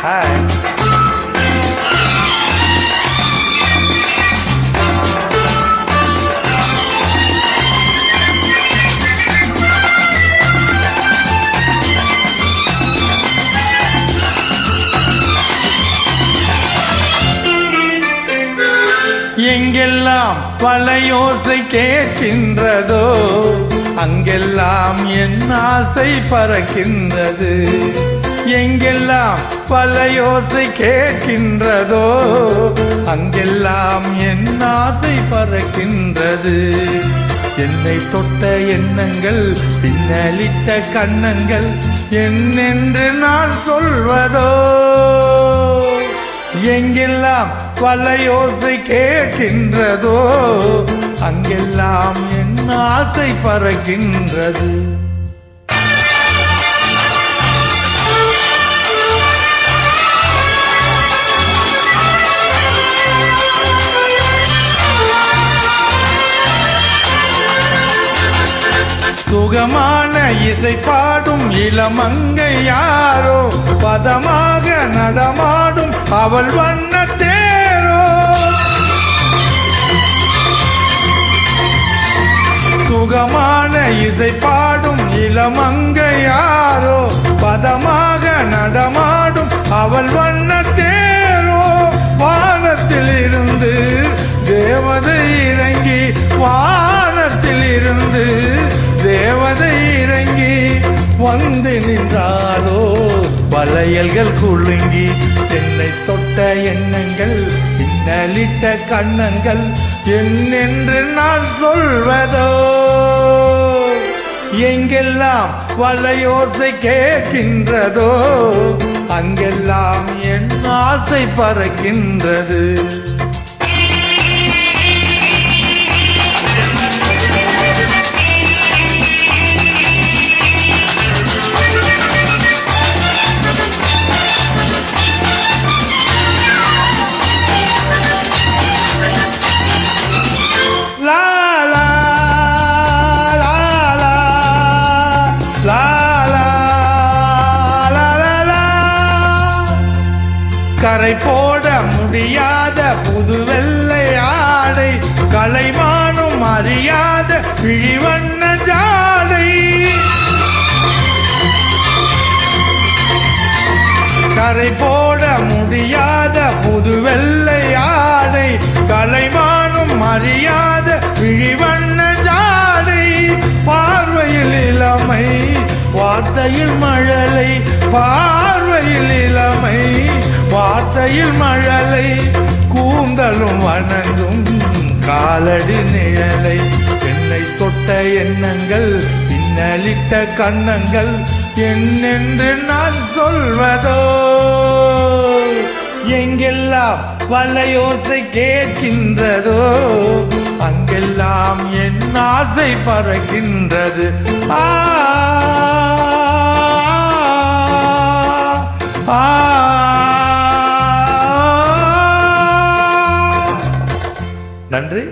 Hi. எங்கெல்லாம் வலையோசை கேட்கின்றதோ அங்கெல்லாம் என் ஆசை பறக்கின்றது. எங்கெல்லாம் வலையோசை கேட்கின்றதோ அங்கெல்லாம் என் ஆசை பறக்கின்றது. என்னை தொட்ட எண்ணங்கள் பின்னலிட்ட கண்ணங்கள் என்னென்று நான் சொல்வதோ. எங்கெல்லாம் வலையோசை கேட்கின்றதோ அங்கெல்லாம் என் ஆசை பறக்கின்றது. சுகமான இசை பாடும் இளமங்கை யாரோ, பதமாக நடமாடும் அவள் வண்ண தேரோ. சுகமான இசை பாடும் இளமங்கை யாரோ, பதமாக நடமாடும் அவள் வண்ண தேரோ. வானத்தில் இருந்து தேவதை இறங்கி, வானத்தில் இருந்து தேவதை இறங்கி வந்து நின்றாலோ வளையல்கள் குலுங்கி. என்னை தொட்ட எண்ணங்கள் பின்னலிட்ட கண்ணங்கள் என்னென்று நான் சொல்வதோ. எங்கெல்லாம் வலையோசை கேட்கின்றதோ அங்கெல்லாம் என் ஆசை பறக்கின்றது. கரை போட முடியாத புது வெள்ளை ஆடை, கலைமானும் அறியாத விழிவண்ண ஜாடை. கரை போட முடியாத புது வெள்ளை ஆடை, கலைமானும் அறியாத விழிவண்ண ஜாடை. பார்வையில் இளமை வார்த்தையில் மழலை, பார்வையில் இளமை வார்த்தையில் மழலை. கூந்தலும் வணங்கும் காலடி நிழலை. என்னை தொட்ட எண்ணங்கள் பின்னலிட்ட கண்ணங்கள் என்னென்று நான் சொல்வதோ. எங்கெல்லாம் வலையோசை கேட்கின்றதோ அங்கெல்லாம் என் ஆசை பறக்கின்றது. நன்றி.